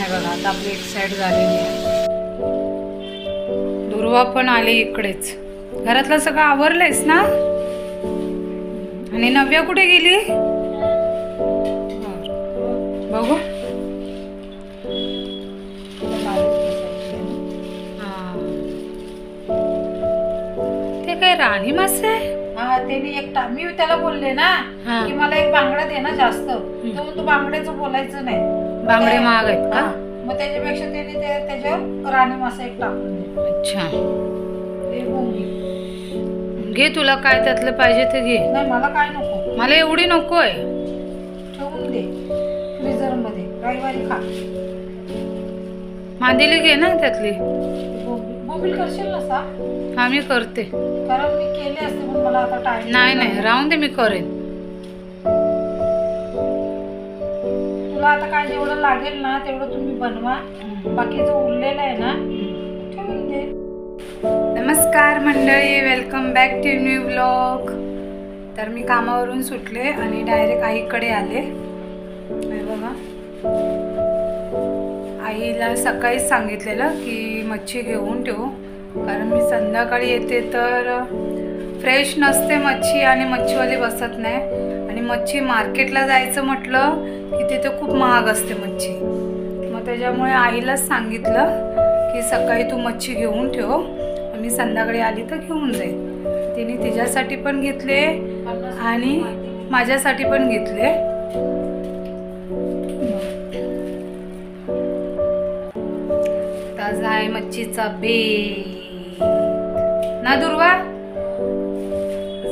हे बघा आता आपली एक साईड झालेली आहे. दुर्वा पण आली इकडेच. घरातलं सगळं आवरलंयस ना? आणि नव्या कुठे गेली? बघू. ते काय राणी मासे? हा त्यांनी एक मी त्याला बोलले ना की मला एक बांगडा दे ना जास्त, तर तू बांगड्याचं बोलायचं नाही, बांगडे महाग आहेत का? मग त्याच्यापेक्षा त्यांनी त्याच्यावर राणी मासा एक टाकून दे. अच्छा घे, तुला काय त्यातलं पाहिजे ते घे. नाही मला काय नको, मला एवढी नको आहे. ठेवून दे फ्रीजर मध्ये, रविवारी खा. मांदेली घे ना त्यातली. बोंबील करशील ना सा? हा मी करते, कारण मी केले असते पण मला आता टाइम नाही नाही राहून दे, मी करेन. तुला आता काय जेवढं लागेल ना तेवढं तुम्ही बनवा, बाकीचं उरलेलं आहे ना ठेवून दे. नमस्कार मंडळी, welcome back to new vlog. तर मी कामावरून सुटले आणि डायरेक्ट आईकडे आले. बघा, आईला सकाळीच सांगितलेलं की मच्छी घेऊन ठेवू, कारण मी संध्याकाळी येते तर फ्रेश नसते मच्छी आणि मच्छीवाली बसत नाही. आणि मच्छी मार्केटला जायचं म्हटलं की तिथे खूप महाग असते मच्छी. मग त्याच्यामुळे आईलाच सांगितलं की सकाळी तू मच्छी घेऊन ठेव, मी संध्याकाळी आली तर घेऊन जाईल. तिने तिच्यासाठी पण घेतले आणि माझ्यासाठी पण घेतले. ताजा आहे मच्छीचा बेत ना दुर्वा?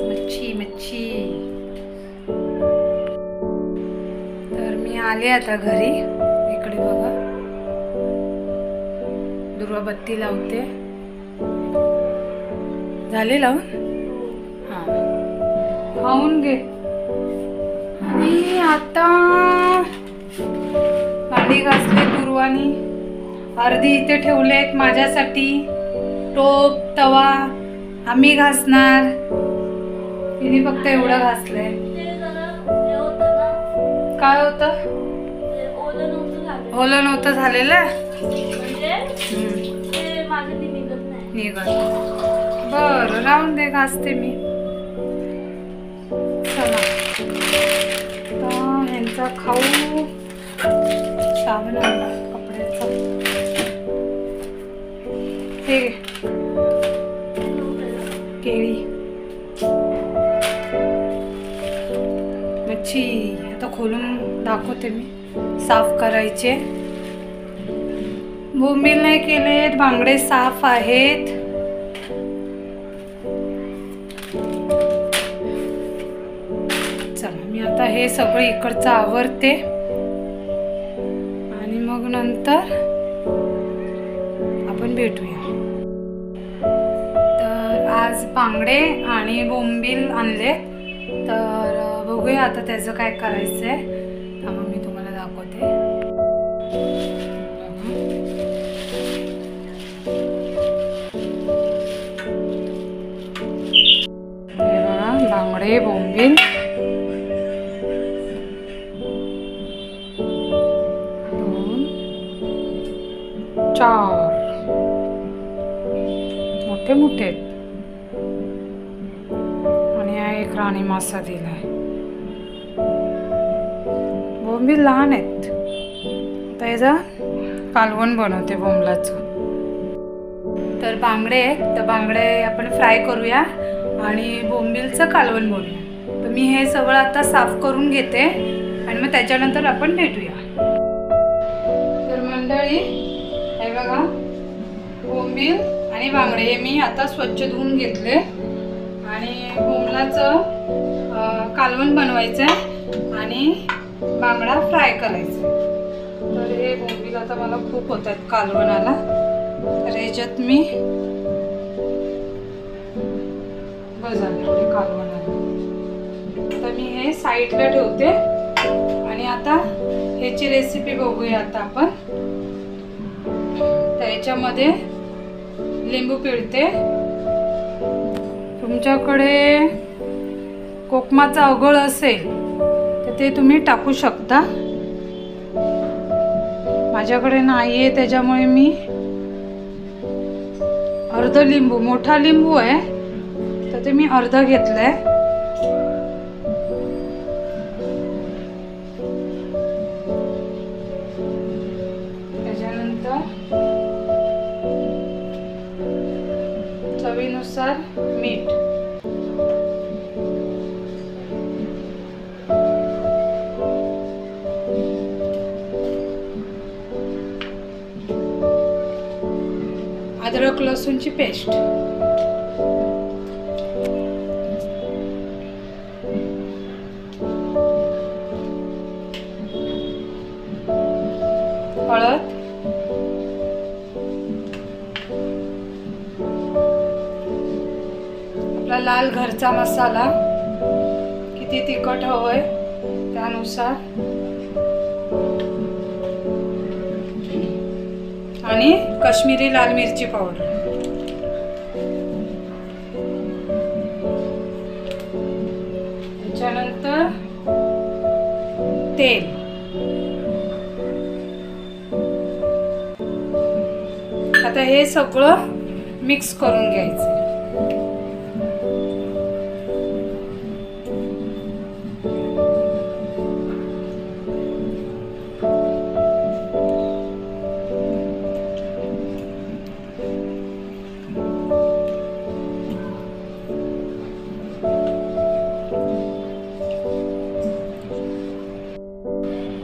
मच्छी मच्छी. तर मी आले आता घरी. इकडे बघा, दुर्वा बत्ती लावते. झाले लावून? हा, खाऊन घे. आणि आता भांडी घासले दुर्वानी, अर्धी इथे ठेवलेत माझ्यासाठी. टोप तवा आम्ही घासणार, तिने फक्त एवढं घासलंय. काय होतं? ओलं नव्हतं झालेलं. निघत बरं, राहून दे, घासते मी. चला ह्यांचा खाऊ साबण कपड्याचा. हे केळी मच्छी आता खोलून दाखवते मी. साफ करायचे. बोंबील नाही केलेत, बांगडे साफ आहेत. चला मी आता हे सगळं इकडचं आवरते आणि मग नंतर आपण भेटूया. तर आज बांगडे आणि बोंबील आणले, तर बघूया आता त्याचं काय करायचंय. मग मी तुम्हाला दाखवते. बांगडे बोंबील 2 4 मोठे मोठे आणि हा एक राणी मासा दिलाय. बोंबील लहान आहेत. त्याचा कालवण बनवते बोंबलाचं. तर बांगडे आहेत, तर बांगडे आपण फ्राय करूया आणि बोंबीलचं कालवण बनवूया. तर मी हे सगळं आता साफ करून घेते आणि मग त्याच्यानंतर आपण भेटूया. तर मंडळी हे बघा, बोंबील आणि बांगडे हे मी आता स्वच्छ धुवून घेतले आणि बोंबलाचं कालवण बनवायचं आहे आणि बांगडा फ्राय करायचा. तर हे बोंबील आता मला खूप होत आहेत कालवणाला, तर ह्याच्यात मी कालवण आता मी हे साईडला ठेवते आणि आता ह्याची रेसिपी बघूया. आता आपण त्याच्यामध्ये लिंबू पिळते. तुमच्याकडे कोकमाचा अगळ असेल तर ते तुम्ही टाकू शकता. माझ्याकडे नाही आहे त्याच्यामुळे मी अर्ध लिंबू, मोठा लिंबू आहे तर ते मी अर्ध घेतलंय. त्याच्यानंतर चवीनुसार मीठ. अद्रक लसूणची पेस्ट. हळद. आपला लाल घरचा मसाला, किती तिखट हवंय त्यानुसार. आणि काश्मीरी लाल मिरची पावडर. त्याच्यानंतर तेल. आता हे सगळं मिक्स करून घ्यायचं.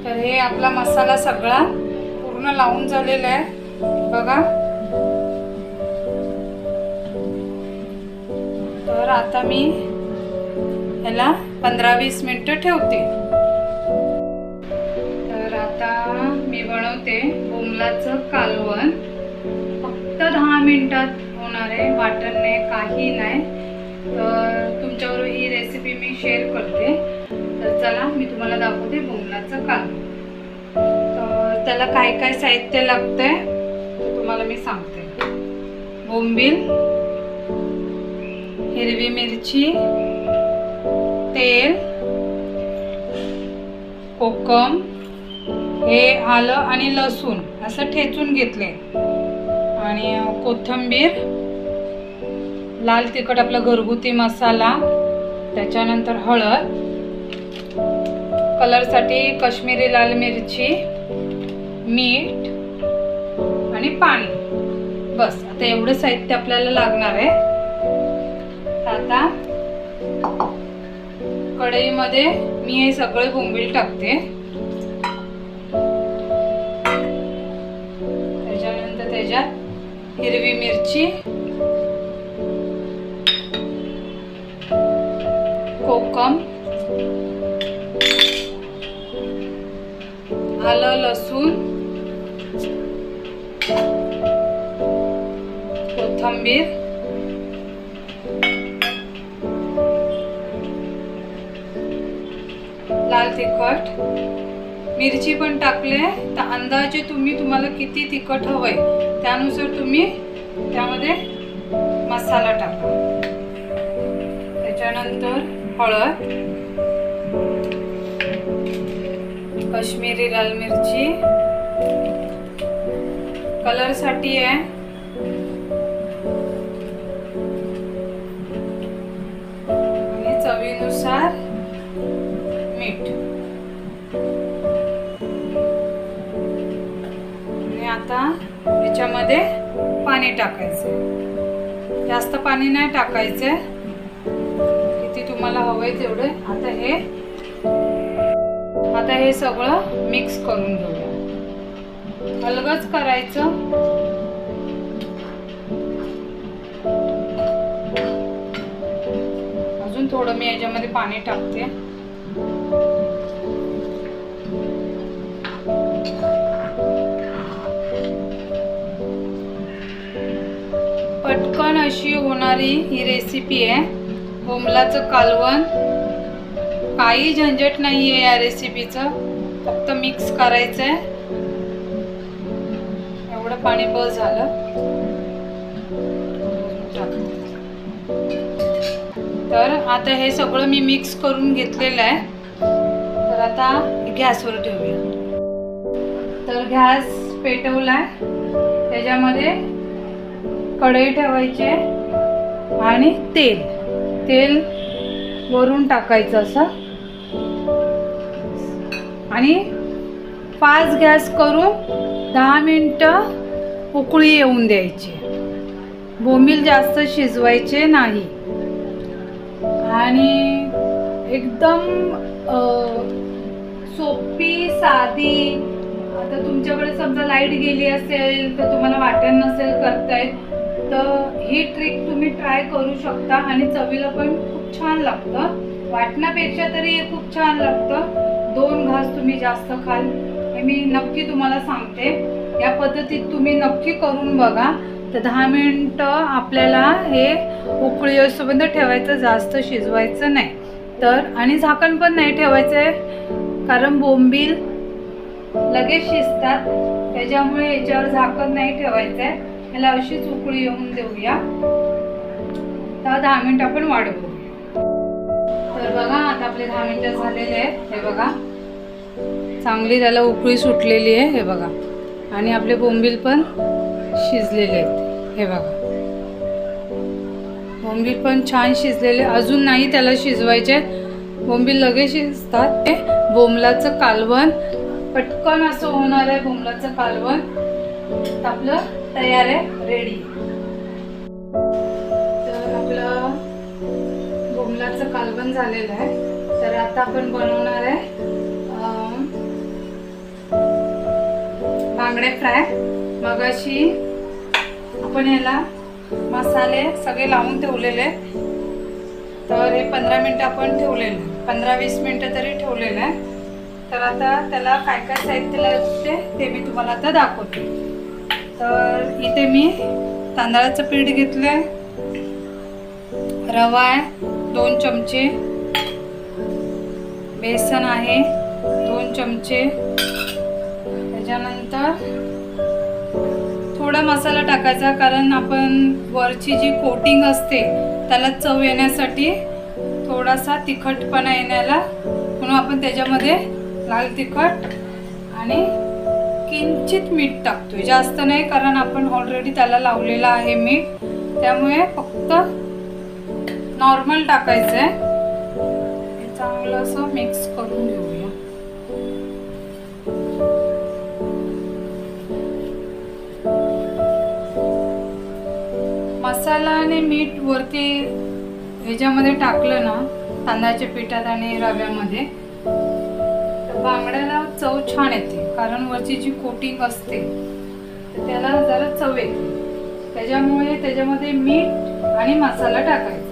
तर हे आपला मसाला सगळा पूर्ण लावून झालेला आहे बघा. तर आता मी ह्याला 15-20 मिनिटं ठेवते. तर आता मी बनवते बोंबलाचं कालवण. फक्त 10 मिनिटात होणार आहे, वाटण नाही, काही नाही. तर तुमच्याबरोबर ही रेसिपी मी शेअर करते. तर चला मी तुम्हाला दाखवते बोंबलाचं कालवण. तर त्याला काय काय साहित्य लागतंय ते तुम्हाला मी सांगते. बोंबील, हिरवी मिरची, तेल, कोकम, हे आलं आणि लसूण असं ठेचून घेतले, आणि कोथिंबीर, लाल तिखट आपला घरगुती मसाला, त्याच्यानंतर हळद, कलरसाठी काश्मीरी लाल मिरची, मीठ आणि पाणी. बस आता एवढं साहित्य आपल्याला लागणार आहे. आता कढईमध्ये मी हे सगळे बोंबील टाकते. त्याच्यानंतर त्याच्यात हिरवी मिरची, कोकम, आलं लसूण, कोथिंबीर, लाल तिखट, मिरची पण टाकले. तर अंदाजे तुम्हाला किती तिखट हवंय त्यानुसार तुम्ही त्यामध्ये मसाला टाका. त्याच्यानंतर हळद, काश्मीरी लाल मिरची कलरसाठी आहे, आणि चवीनुसार मीठ. आणि आता याच्यामध्ये पाणी टाकायचं. जास्त पाणी नाही टाकायचं, किती तुम्हाला हवंय तेवढे. आता हे सगळं मिक्स करून घेऊया. अलगच करायचं. अजून थोडं मी याच्यामध्ये पाणी टाकते. पटकन अशी होणारी ही रेसिपी आहे बोंबलाचं कालवण. काही झंझट नाही आहे या रेसिपीचं, फक्त मिक्स करायचं आहे. एवढं पाणी बस झालं. तर आता हे सगळं मी मिक्स करून घेतलेलं आहे. तर आता गॅसवर ठेवूया. तर गॅस पेटवलाय, त्याच्यामध्ये कढई ठेवायची आणि तेल वरून टाकायचं असं आणि फास्ट गॅस करून 10 मिनिटं उकळी येऊन द्यायची. बोंबील जास्त शिजवायचे नाही आणि एकदम सोपी साधी. आता तुमच्याकडे समजा लाईट गेली असेल तर तुम्हाला वाटत नसेल करतायत, तर ही ट्रिक तुम्ही ट्राय करू शकता आणि चवीला पण खूप छान लागतं. वाटण्यापेक्षा तरी हे खूप छान लागतं. 2 घास तुम्ही जास्त खाल हे मी नक्की तुम्हाला सांगते. या पद्धतीत तुम्ही नक्की करून बघा. तर 10 मिनिटं आपल्याला हे उकळी येऊपर्यंत ठेवायचं, जास्त शिजवायचं नाही. तर आणि झाकण पण नाही ठेवायचं आहे, कारण बोंबील लगेच शिजतात, त्याच्यामुळे याच्यावर झाकण नाही ठेवायचं आहे. याला अशीच उकळी येऊन देऊया. तर 10 मिनिटं आपण वाट बघूया. तर बघा आता आपले 10 मिनिटं झालेले आहेत. हे बघा चांगली त्याला उकळी सुटलेली आहे. हे बघा आणि आपले बोंबील पण शिजलेले आहेत. हे बघा बोंबील पण छान शिजलेले. अजून नाही त्याला शिजवायचे, बोंबील लगेच शिजतात. बोंबलाचं कालवण पटकन असं होणार आहे. बोंबलाचं कालवण आपलं तयार आहे, रेडी. तर आपलं बोंबलाचं कालवण झालेलं आहे. तर आता आपण बनवणार आहे बांगडे फ्राय. मगाशी आपण ह्याला मसाले सगळे लावून ठेवलेले. तर हे 15 मिनिटं आपण ठेवलेलं आहे, 15-20 मिनिटं तरी ठेवलेलं आहे. तर आता त्याला काय काय साहित्य लागते ते मी तुम्हाला आता दाखवते. तर इथे मी तांदळाचं पीठ घेतलं आहे, रवा आहे 2 चमचे, बेसन आहे 2 चमचे, त्याच्यानंतर थोडा मसाला टाकायचा, कारण आपण वरची जी कोटिंग असते त्याला चव येण्यासाठी, थोडासा तिखटपणा येण्याला, म्हणून आपण त्याच्यामध्ये लाल तिखट आणि किंचित मीठ टाकतोय, जास्त नाही, कारण आपण ऑलरेडी त्याला लावलेलं आहे मीठ, त्यामुळे फक्त नॉर्मल टाकायचं आहे. चांगलं असं मिक्स करून घेऊया. मसाला आणि मीठ वरती ह्याच्यामध्ये टाकलं ना, तांदळाच्या पिठात आणि रव्यामध्ये, तर बांगड्याला चव छान येते, कारण वरची जी कोटिंग असते तर त्याला जरा चव येते. त्याच्यामुळे त्याच्यामध्ये मीठ आणि मसाला टाकायचा.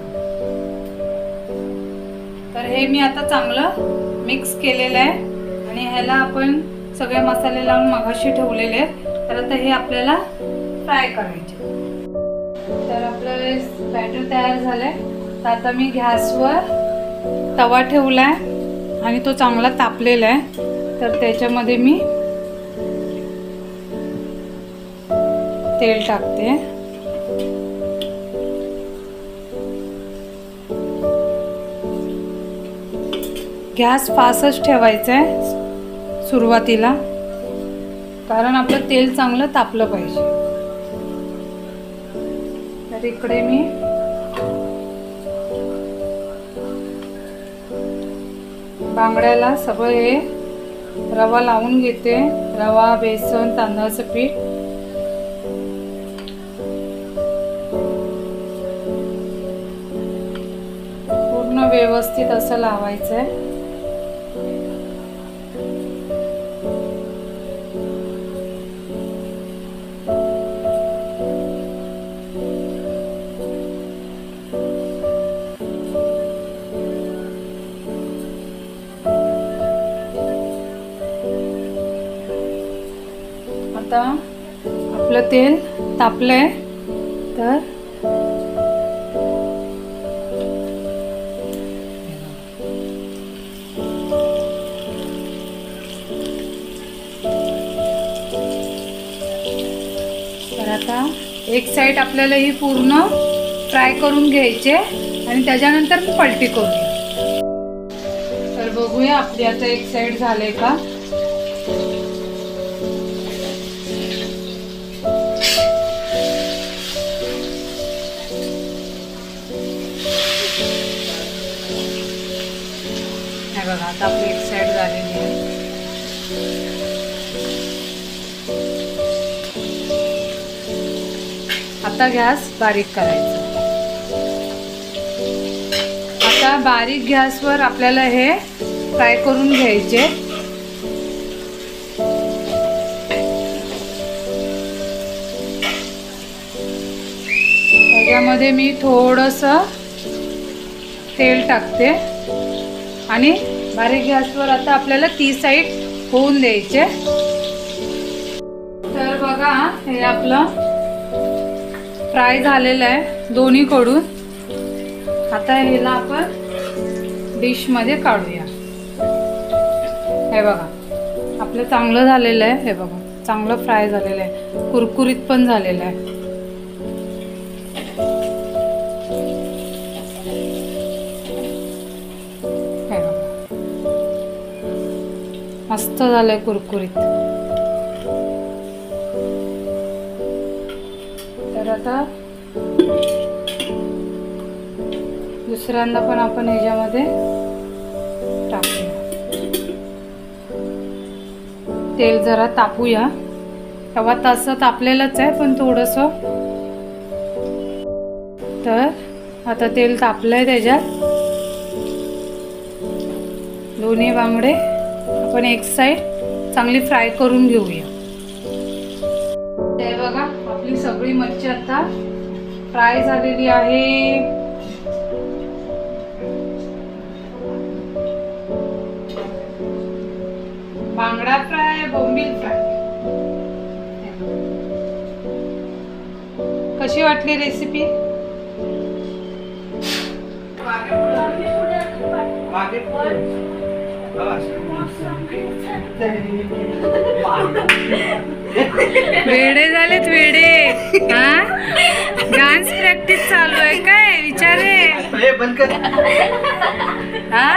तर हे मी आता चांगलं मिक्स केलेलं आहे आणि ह्याला आपण सगळे मसाले लावून मगाशी ठेवलेले आहेत. तर आता हे आपल्याला फ्राय करायचे. तर आपलं बॅटर तयार झालंय. तर आता मी गॅसवर तवा ठेवलाय आणि तो चांगला तापलेला आहे. तर त्याच्यामध्ये मी तेल टाकते. गॅस फास्टच ठेवायचा आहे सुरुवातीला, कारण आपलं तेल चांगलं तापलं पाहिजे. तर इकडे मी बांगड्याला सगळं हे रवा लावून घेते. रवा, बेसन, तांदळाचं पीठ. पूर्ण व्यवस्थित असं लावायचं आहे. आता आपलं तेल तापलंय. तर आता एक साइड आपल्याला ही पूर्ण फ्राय करून घ्यायचे आणि त्याच्यानंतर पलटी करूया. तर बघूया आपली आता एक साइड झाले का. आता गॅस बारीक करायचा. आता बारीक गॅसवर आपल्याला हे फ्राय करून घ्यायचे. त्याच्यामध्ये मी थोडंसं तेल टाकते आणि बारीक गॅसवर आता आपल्याला ती साईड होऊन द्यायचे. तर बघा हे आपलं फ्राय झालेलं आहे दोन्हीकडून. आता ह्याला आपण डिशमध्ये काढूया. हे बघा आपलं चांगलं झालेलं आहे. हे बघा चांगलं फ्राय झालेलं आहे, कुरकुरीत पण झालेलं आहे. हे बघा मस्त झालंय कुरकुरीत. तर आता दुसऱ्यांदा पण आपण ह्याच्यामध्ये टाकूया. तेल जरा तापूया. तेव्हा तसं तापलेलंच आहे पण थोडंसं. तर आता तेल तापलंय. त्याच्यात दोन्ही बांगडे आपण एक साईड चांगली फ्राय करून घेऊया. ते बघा आपली सगळी मच्छी आता फ्राय झालेली आहे. बांगडा फ्राय, बोंबील फ्राय. कशी वाटली रेसिपी? वेडे झालेत वेडे. हा डान्स प्रॅक्टिस चालू आहे काय विचारे? हा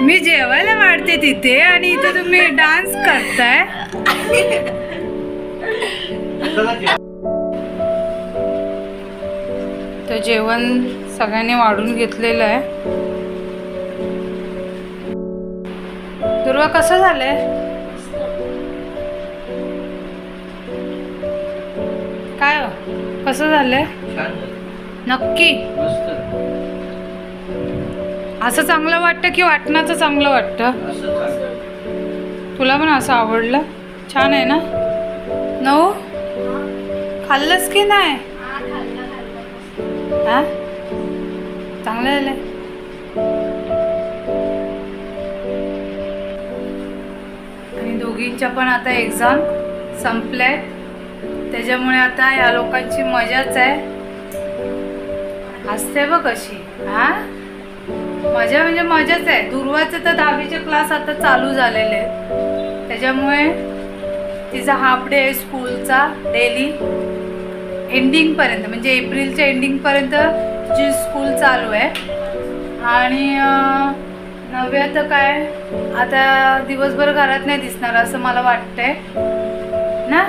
मी जेवायला वाढते तिथे आणि इथे तुम्ही डान्स करताय. तर जेवण सगळ्यांनी वाढून घेतलेलं आहे. दुर्वा कसं झालंय? काय हो? कसं झालंय? नक्की असं चांगलं वाटतं की वाटणाचं चांगलं वाटतं? तुला पण असं आवडलं? छान आहे ना? नऊ खाल्लंस की नाही? हा चांगलं झालंय. आणि दोघींच्या पण आता एक्झाम संपल्यात. त्याच्यामुळे आता या लोकांची मजाच आहे. हसते बघ कशी. हा मजा म्हणजे मजाच आहे. दुर्वाचे तर 10वीचे क्लास आता चालू झालेले आहेत. त्याच्यामुळे तिचा हाफ डे आहे स्कूलचा. डेली एंडिंगपर्यंत म्हणजे एप्रिलच्या एंडिंगपर्यंत जी स्कूल चालू आहे. आणि नव्या तर काय आता दिवसभर घरात नाही दिसणार असं मला वाटतंय ना.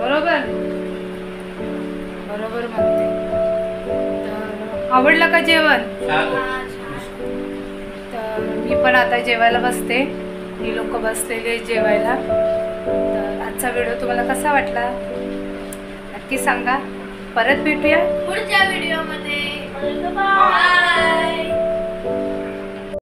बरोबर बरोबर म्हणते. तर आवडलं का जेवण? तर मी पण आता जेवायला बसते. ही लोक बसलेली आहेत जेवायला. तर आजचा व्हिडिओ तुम्हाला कसा वाटला नक्की सांगा. परत भेटूया पुढच्या व्हिडिओमध्ये. बाय.